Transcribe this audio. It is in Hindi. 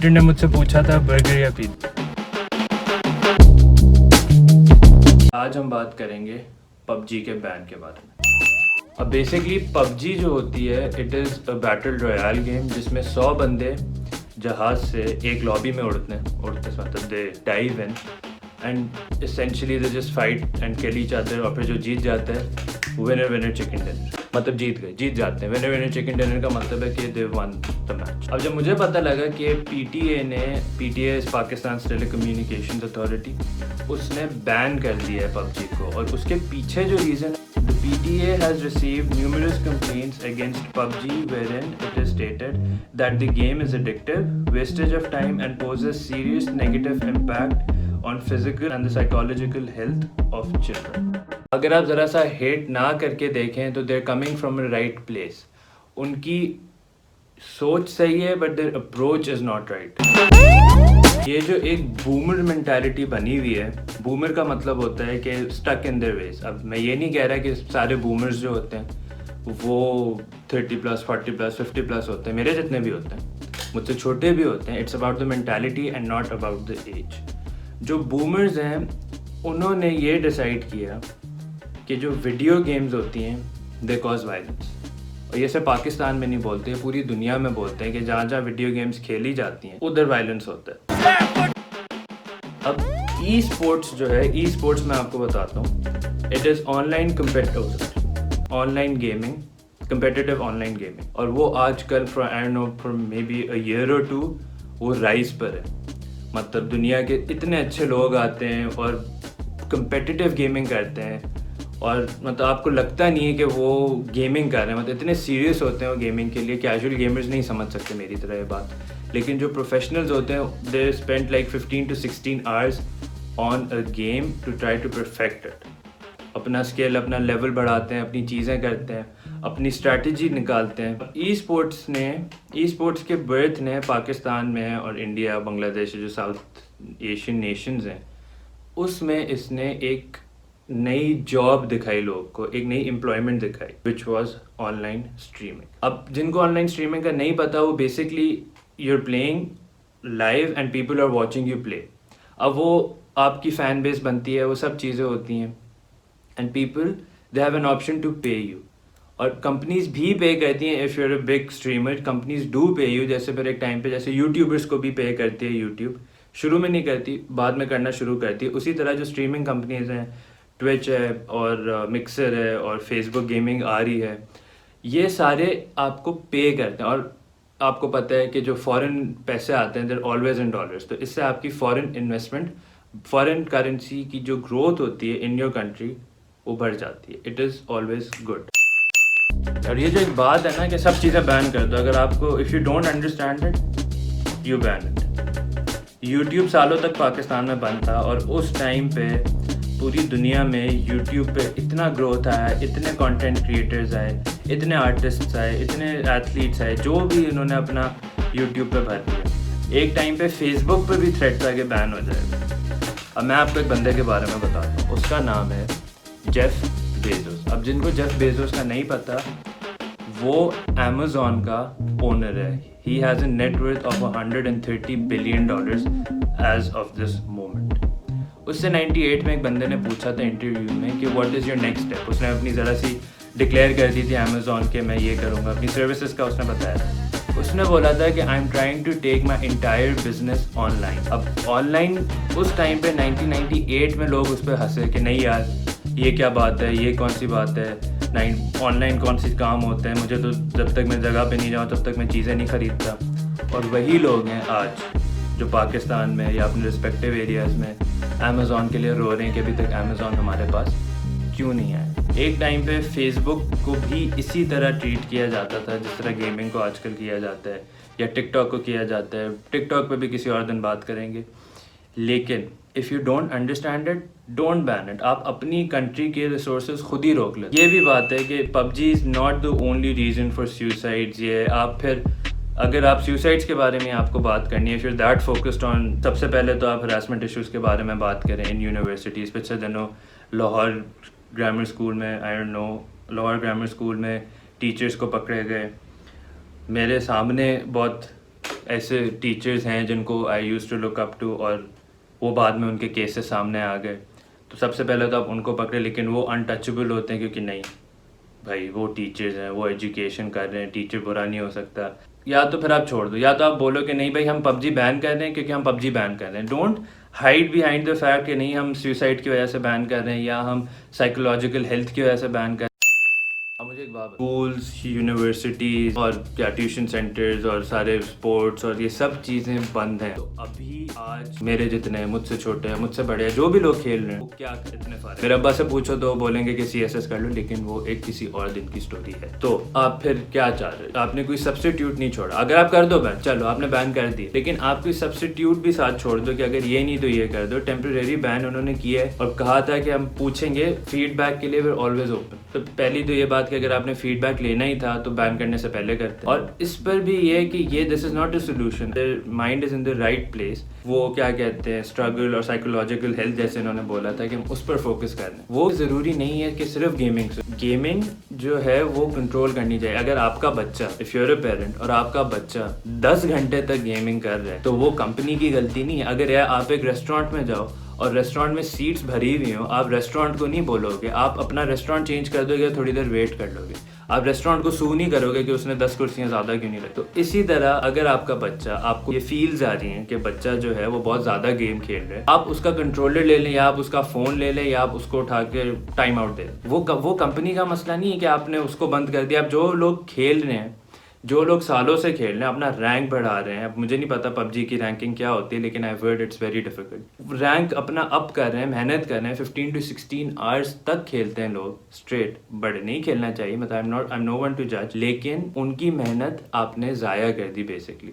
वेटर ने मुझसे पूछा था बर्गर या पिज़्ज़ा। आज हम बात करेंगे पबजी के बैन के बारे में। अब बेसिकली पबजी जो होती है it is a battle royal game जिसमें 100 बंदे जहाज़ से एक लॉबी में उड़ते मतलब they dive in and essentially they just fight and kill each other और फिर जो जीत जाता है विनर विनर चिकन डिनर, मतलब जीत जाते हैं। विनर विनर चिकन डिनर का मतलब है कि दे वन द मैच। अब जब मुझे पता लगा कि पीटीए पाकिस्तान टेलीकम्युनिकेशन अथॉरिटी उसने बैन कर दिया है पबजी को, और उसके पीछे जो रीज़न है, the PTA has received numerous complaints against PUBG wherein it is stated that the game is addictive, wastage of time and poses serious negative impact on physical and the psychological health of children. अगर आप ज़रा सा हेट ना करके देखें तो they're coming from a right place. उनकी सोच सही है but their approach is not right. ये जो एक बूमर मेंटालिटी बनी हुई है, बूमर का मतलब होता है कि स्टक इन देयर वेज। अब मैं ये नहीं कह रहा कि सारे बूमर्स जो होते हैं वो 30+, 40+, 50+ होते हैं, मेरे जितने भी होते हैं, मुझसे छोटे भी होते हैं। It's about the mentality and not about the age. जो बूमर्स हैं उन्होंने ये डिसाइड किया कि जो वीडियो गेम्स होती हैं दे कॉज वायलेंस, और ये सिर्फ पाकिस्तान में नहीं बोलते, पूरी दुनिया में बोलते हैं कि जहाँ जहाँ वीडियो गेम्स खेली जाती हैं उधर वायलेंस होता है। अब ई स्पोर्ट्स जो है, ई स्पोर्ट्स मैं आपको बताता हूँ, it is online gaming, competitive online gaming, और वो आजकल for may be a year और 2 वो राइज पर है। मतलब दुनिया के इतने अच्छे लोग आते हैं और competitive गेमिंग करते हैं, और मतलब आपको लगता नहीं है कि वो गेमिंग कर रहे हैं, मतलब इतने सीरियस होते हैं वो गेमिंग के लिए। कैजुअल गेमर्स नहीं समझ सकते मेरी तरह ये बात, लेकिन जो प्रोफेशनल्स होते हैं they spend like 15 to 16 hours on a game to try to perfect it. अपना स्किल, अपना लेवल बढ़ाते हैं, अपनी चीज़ें करते हैं, अपनी स्ट्रैटेजी निकालते हैं। ई स्पोर्ट्स के बर्थ ने पाकिस्तान में और इंडिया, बांग्लादेश जो साउथ एशियन नेशंस हैं उसमें इसने एक नई जॉब दिखाई लोग को, एक नई एम्प्लॉयमेंट दिखाई, विच वॉज ऑनलाइन स्ट्रीमिंग। अब जिनको ऑनलाइन स्ट्रीमिंग का नहीं पता, वो basically you're playing live and people are watching you play. अब वो आपकी फ़ैन बेस बनती है, वो सब चीज़ें होती हैं, and people they have an option to pay you, और कंपनीज भी पे करती हैं। If you're a big streamer, companies do pay you. जैसे फिर एक टाइम पे जैसे यूट्यूबर्स को भी पे करती है यूट्यूब, शुरू में नहीं करती, बाद में करना शुरू करती है। उसी तरह जो स्ट्रीमिंग कंपनीज हैं, ट्विच है और मिक्सर है और फेसबुक गेमिंग आ रही है, ये सारे आपको पे करते हैं। और आपको पता है कि जो फॉरेन पैसे आते हैं देर ऑलवेज इन डॉलर्स, तो इससे आपकी फॉरेन इन्वेस्टमेंट, फॉरेन करेंसी की जो ग्रोथ होती है इन योर कंट्री वो बढ़ जाती है। It is always good. और ये जो एक बात है ना कि सब चीज़ें बैन कर दो, अगर आपको if you don't understand it you ban it. YouTube सालों तक पाकिस्तान में बंद था, और उस टाइम पे पूरी दुनिया में यूट्यूब पे इतना ग्रोथ आया, इतने कंटेंट क्रिएटर्स आए, इतने आर्टिस्ट्स आए, इतने एथलीट्स आए, जो भी इन्होंने अपना यूट्यूब पे भर दिया। एक टाइम पे फेसबुक पे भी थ्रेट था कि बैन हो जाएगा। अब मैं आपको एक बंदे के बारे में बताता हूँ, उसका नाम है जेफ बेजोस। अब जिनको जेफ बेजोस का नहीं पता, वो अमेज़ॉन का ओनर है। He has a net worth of $130 billion as of this moment. उससे 98 में एक बंदे ने पूछा था इंटरव्यू में कि what is your next step. उसने अपनी ज़रा सी डिक्लेयर कर दी थी अमेज़ॉन के मैं ये करूँगा, अपनी सर्विसेज का उसने बताया था। उसने बोला था कि I am trying to take my entire business online. अब ऑनलाइन उस टाइम पे 1998 में लोग उस पर हंसे कि नहीं यार ये क्या बात है, ये कौन सी बात है, ऑनलाइन कौन सी काम होते हैं, मुझे तो जब तक मैं जगह पे नहीं जाऊँ तब तक मैं चीज़ें नहीं ख़रीदता। और वही लोग हैं आज जो पाकिस्तान में या अपने रिस्पेक्टिव एरियाज़ में अमेज़ॉन के लिए रो रहे हैं कि अभी तक अमेज़ॉन हमारे पास क्यों नहीं आया। एक टाइम पे फेसबुक को भी इसी तरह ट्रीट किया जाता था जिस तरह गेमिंग को आजकल किया जाता है, या टिकटॉक को किया जाता है। टिकटॉक पे भी किसी और दिन बात करेंगे। लेकिन if you don't understand it don't ban it. आप अपनी कंट्री के रिसोर्सेज खुद ही रोक लें। ये भी बात है कि PUBG is not the only reason for suicides. ये आप फिर अगर आप सुसाइड्स के बारे में आपको बात करनी है, फिर दैट फोकस्ड ऑन, सबसे पहले तो आप हरासमेंट इश्यूज़ के बारे में बात करें इन यूनिवर्सिटीज़। पिछले दिनों लाहौर ग्रामर स्कूल में, I don't know, Lahore grammar school में टीचर्स को पकड़े गए। मेरे सामने बहुत ऐसे टीचर्स हैं जिनको I use to look up to और वो बाद में उनके केसेस सामने आ गए, तो सबसे पहले तो आप उनको पकड़े, लेकिन वो अनटचेबल होते हैं क्योंकि नहीं भाई वो टीचर्स हैं, वो एजुकेशन कर रहे हैं, टीचर बुरा नहीं हो सकता। या तो फिर आप छोड़ दो, या तो आप बोलो कि नहीं भाई हम पबजी बैन कर रहे हैं क्योंकि हम पबजी बैन कर रहे हैं। Don't hide behind the fact कि नहीं हम सुसाइड की वजह से बैन कर रहे हैं या हम साइकोलॉजिकल हेल्थ की वजह से बैन कर रहे हैं। अब मुझे एक बात, स्कूल्स, यूनिवर्सिटीज और क्या ट्यूशन सेंटर्स और सारे स्पोर्ट्स और ये सब चीज़ें बंद हैं। तो अभी आज मेरे जितने, मुझसे छोटे हैं, मुझसे बड़े हैं, जो भी लोग खेल रहे हैं, वो क्या इतने फायदे। मेरे अब्बा से पूछो तो वो बोलेंगे कि CSS कर लो, लेकिन वो एक किसी और दिन की स्टोरी है। तो आप फिर क्या चाह रहे हो? आपने कोई सब्स्टिट्यूट नहीं छोड़ा। अगर आप कर दो बैन, चलो आपने बैन कर दी, लेकिन आप कोई सब्स्टिट्यूट भी साथ छोड़ दो कि अगर ये नहीं तो ये कर दो। टेम्परेरी बैन उन्होंने किया है और कहा था कि हम पूछेंगे फीडबैक के लिए, वी आर ऑलवेज ओपन। तो पहली तो ये बात कि अगर आपने फीडबैक लेना ही था तो बैन करने से पहले करते। और इस पर भी ये है कि ये this is not a solution, their mind is in the right place. वो क्या कहते हैं, स्ट्रगल और साइकोलॉजिकल हेल्थ जैसे इन्होंने बोला था कि हम उस पर फोकस कर रहे हैं। वो जरूरी नहीं है कि सिर्फ गेमिंग जो है वो कंट्रोल करनी चाहिए। अगर आपका बच्चा, इफ यूर अ पेरेंट, और आपका बच्चा 10 घंटे तक गेमिंग कर रहा है तो वो कंपनी की गलती नहीं है। अगर यार आप एक रेस्टोरेंट में जाओ और रेस्टोरेंट में सीट्स भरी हुई हो, आप रेस्टोरेंट को नहीं बोलोगे, आप अपना रेस्टोरेंट चेंज कर दोगे, थोड़ी देर वेट कर लोगे। आप रेस्टोरेंट को सू नहीं करोगे कि उसने 10 कुर्सियां ज़्यादा क्यों नहीं रखी। तो इसी तरह अगर आपका बच्चा, आपको ये फील्स आ रही हैं कि बच्चा जो है वो बहुत ज़्यादा गेम खेल रहा है, आप उसका कंट्रोलर ले लें या आप उसका फ़ोन ले लें या आप उसको उठा के टाइम आउट दे दें। वो कंपनी का मसला नहीं है कि आपने उसको बंद कर दिया। आप जो लोग खेल रहे हैं, जो लोग सालों से खेल रहे हैं, अपना रैंक बढ़ा रहे हैं। अब मुझे नहीं पता पबजी की रैंकिंग क्या होती है, लेकिन I heard it's very difficult. Rank अपना अप कर रहे हैं, मेहनत कर रहे हैं, 15 to 16 आवर्स तक खेलते हैं लोग स्ट्रेट। बड़े नहीं खेलना चाहिए, मतलब I am no one to जज, लेकिन उनकी मेहनत आपने ज़ाया कर दी बेसिकली।